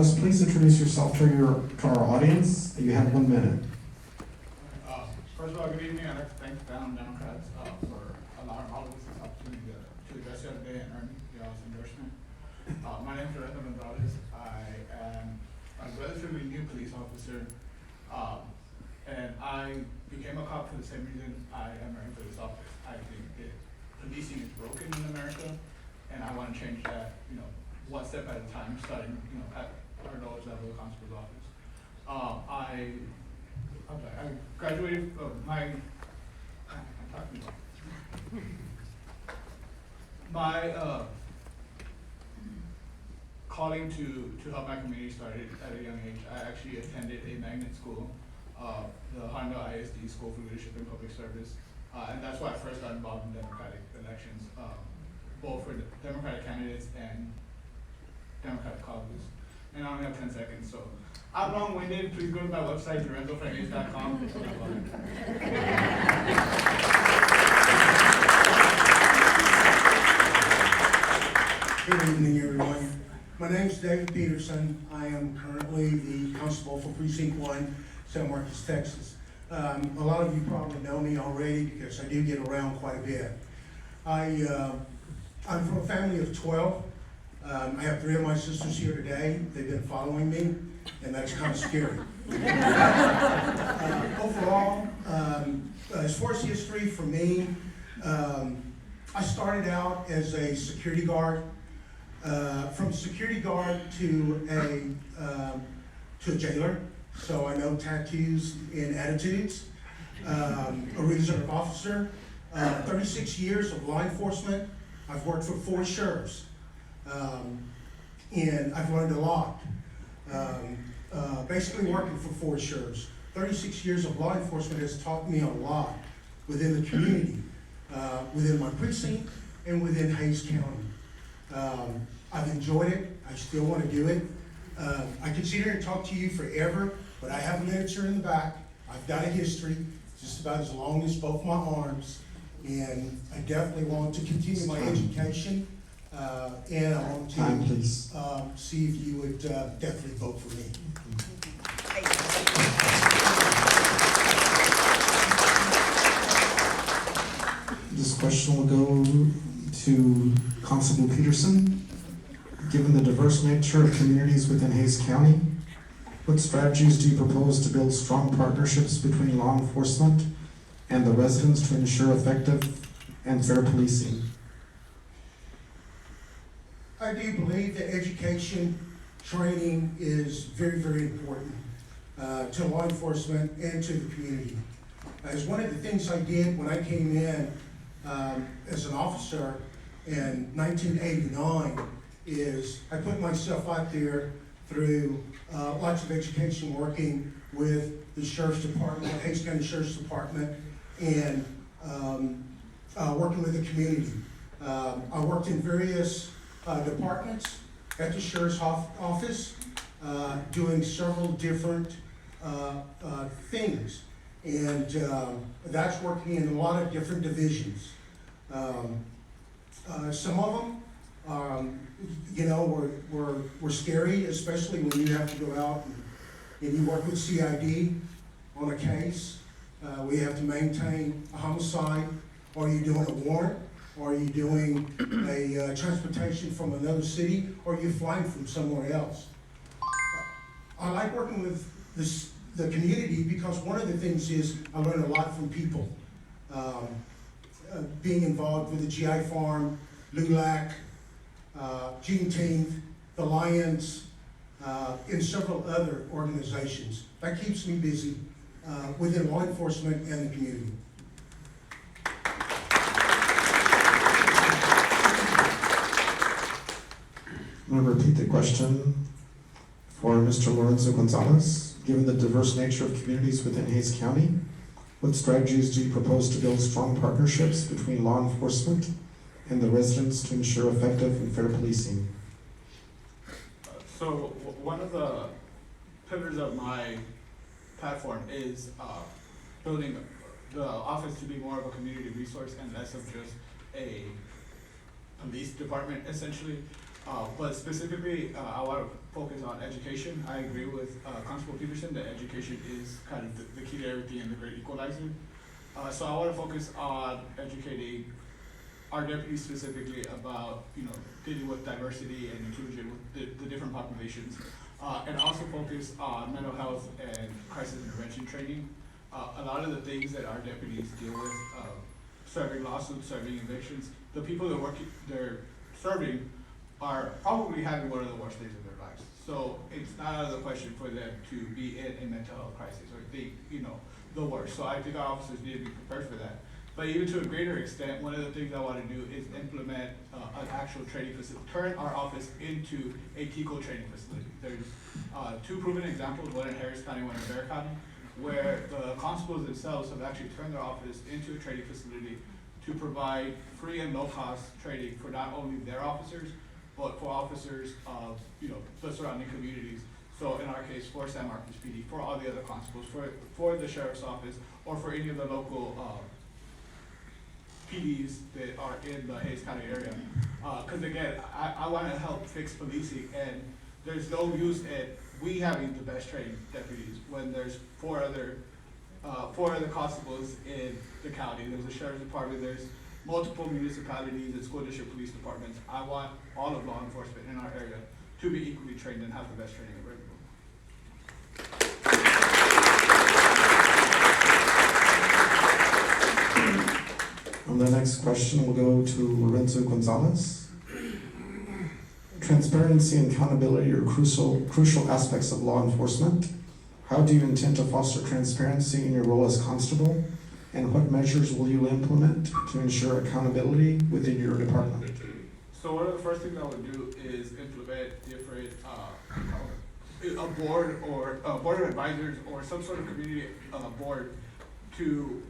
Gonzalez, please introduce yourself to our audience. You have 1 minute. First of all, good evening. I'd like to thank the Democrats for allowing all of us this opportunity to address you today and earn y'all's endorsement. My name is Lorenzo Gonzalez. I am a relatively new police officer, and I became a cop for the same reason I am running for this office. I think policing is broken in America, and I want to change that, one step at a time, starting, at our lowest level of constable's office. I graduated from my calling to help my community started at a young age. I actually attended a magnet school, the Honda ISD School for Leadership and Public Service, and that's why I first got involved in Democratic elections, both for Democratic candidates and Democratic caucus. And I only have 10 seconds, so I'm long-winded. Please go to my website, LorenzoFrames.com. Good evening, everyone. My name is David Peterson. I am currently the constable for Precinct 1, San Marcos, Texas. A lot of you probably know me already because I do get around quite a bit. I'm from a family of 12. I have 3 of my sisters here today. They've been following me, and that's kind of scary. Overall, as far as history for me, I started out as a security guard. From security guard to a jailer, so I know tattoos and attitudes. A reserve officer, 36 years of law enforcement. I've worked for 4 sheriffs, and I've learned a lot. Basically working for 4 sheriffs. 36 years of law enforcement has taught me a lot within the community, within my precinct, and within Hays County. I've enjoyed it. I still want to do it. I could sit here and talk to you forever, but I have literature in the back. I've got a history, just about as long as both my arms, and I definitely want to continue my education, and I want to see if you would definitely vote for me. This question will go to Constable Peterson. Given the diverse nature of communities within Hays County, what strategies do you propose to build strong partnerships between law enforcement and the residents to ensure effective and fair policing? I do believe that education, training is very, very important to law enforcement and to the community. As one of the things I did when I came in as an officer in 1989 is I put myself out there through lots of education, working with the Sheriff's Department, Hays County Sheriff's Department, and working with the community. I worked in various departments at the Sheriff's Office, doing several different things, and that's working in a lot of different divisions. Some of them, were scary, especially when you have to go out and you work with CID on a case. We have to maintain a homicide, or you're doing a warrant, or you're doing a transportation from another city, or you're flying from somewhere else. I like working with the community because one of the things is I learn a lot from people. Being involved with the GI Farm, LULAC, Juneteenth, the Lions, and several other organizations. That keeps me busy within law enforcement and the community. I'm going to repeat the question for Mr. Lorenzo Gonzalez. Given the diverse nature of communities within Hays County, what strategies do you propose to build strong partnerships between law enforcement and the residents to ensure effective and fair policing? So one of the pillars of my platform is building the office to be more of a community resource and less of just a police department, essentially. But specifically, I want to focus on education. I agree with Constable Peterson that education is kind of the key to everything and the great equalizer. So I want to focus on educating our deputies specifically about, dealing with diversity and inclusion with the different populations, and also focus on mental health and crisis intervention training. A lot of the things that our deputies deal with, serving lawsuits, serving evictions, the people that they're serving are probably having one of the worst days of their lives. So it's not out of the question for them to be in a mental health crisis or think, the worst. So I think our officers need to be prepared for that. But even to a greater extent, one of the things I want to do is implement an actual training facility, turn our office into a TICO training facility. There's two proven examples, one in Harris County, one in Bexar County, where the constables themselves have actually turned their office into a training facility to provide free and low-cost training for not only their officers, but for officers of the surrounding communities. So in our case, for San Marcos PD, for all the other constables, for the sheriff's office, or for any of the local PDs that are in the Hays County area. Because again, I want to help fix policing, and there's no use in we having the best trained deputies when there's four other constables in the county. There's a sheriff's department, there's multiple municipalities and school district police departments. I want all of law enforcement in our area to be equally trained and have the best training available. And the next question will go to Lorenzo Gonzalez. Transparency and accountability are crucial aspects of law enforcement. How do you intend to foster transparency in your role as constable? And what measures will you implement to ensure accountability within your department? So one of the first things I would do is implement different, a board or a board of advisors or some sort of community board to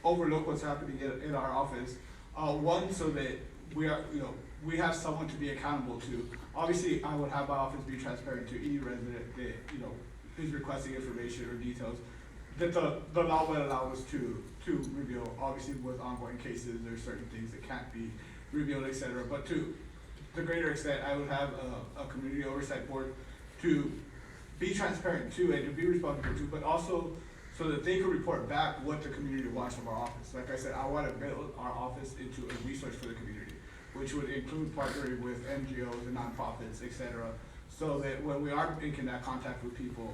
overlook what's happening in our office. One, so that we are, we have someone to be accountable to. Obviously, I would have my office be transparent to any resident that, is requesting information or details that the law would allow us to reveal. Obviously, with ongoing cases, there's certain things that can't be revealed, etc. But to the greater extent, I would have a community oversight board to be transparent to and to be responsible to, but also so that they can report back what the community wants from our office. Like I said, I want to build our office into a resource for the community, which would include partnering with NGOs and nonprofits, etc. So that when we are making that contact with people,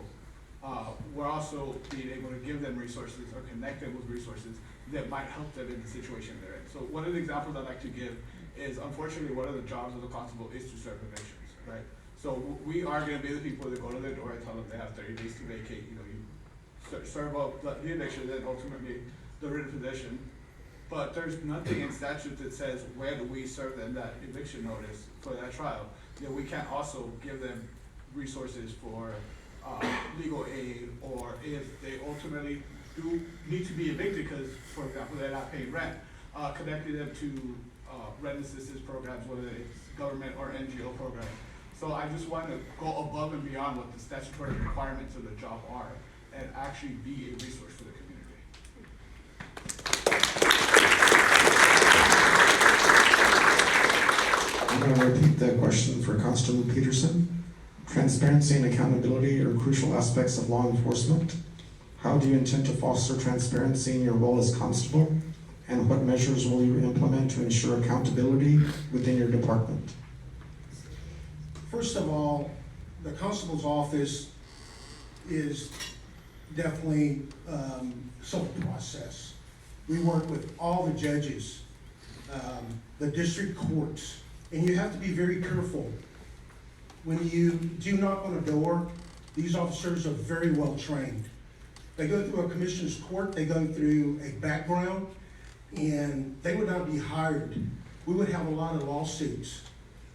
we're also being able to give them resources or connect them with resources that might help them in the situation they're in. So one of the examples I'd like to give is, unfortunately, one of the jobs of the constable is to serve evictions, right? So we are going to be the people that go to their door and tell them they have 30 days to vacate. You serve up the eviction, then ultimately the written possession. But there's nothing in statute that says when we serve them that eviction notice for that trial, that we can't also give them resources for legal aid, or if they ultimately do need to be evicted because, for example, they're not paying rent, connecting them to rent assistance programs, whether it's government or NGO programs. So I just want to go above and beyond what the statutory requirements of the job are and actually be a resource for the community. I'm going to repeat the question for Constable Peterson. Transparency and accountability are crucial aspects of law enforcement. How do you intend to foster transparency in your role as constable? And what measures will you implement to ensure accountability within your department? First of all, the constable's office is definitely civil process. We work with all the judges, the district courts, and you have to be very careful. When you do knock on a door, these officers are very well trained. They go through a commissioner's court, they go through a background, and they would not be hired. We would have a lot of lawsuits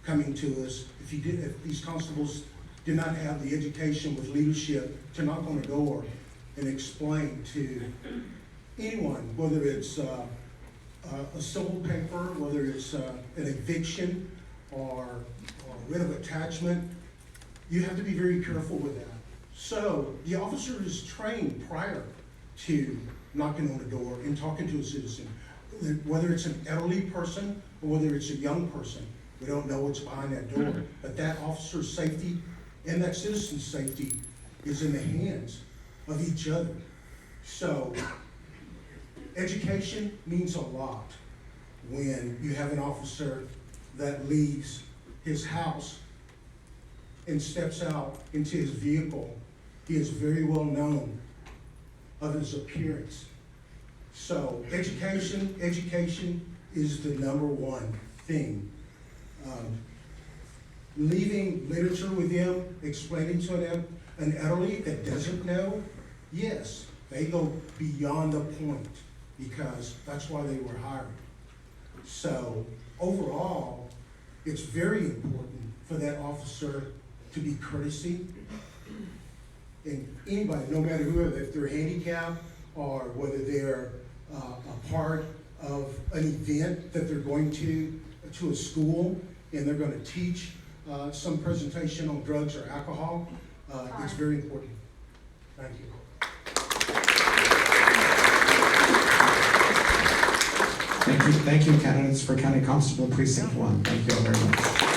coming to us if these constables did not have the education with leadership to knock on a door and explain to anyone, whether it's a civil paper, whether it's an eviction or writ of attachment. You have to be very careful with that. So the officer is trained prior to knocking on the door and talking to a citizen, whether it's an elderly person or whether it's a young person. We don't know what's behind that door, but that officer's safety and that citizen safety is in the hands of each other. So, education means a lot when you have an officer that leaves his house and steps out into his vehicle. He is very well known of his appearance. So education is the number one thing. Leaving literature with them, explaining to them, an elderly that doesn't know, yes, they go beyond the point because that's why they were hired. So overall, it's very important for that officer to be courtesy. And anybody, no matter who, if they're handicapped or whether they're a part of an event that they're going to a school and they're going to teach some presentation on drugs or alcohol, it's very important. Thank you. Thank you, candidates for County Constable Precinct 1. Thank you all very much.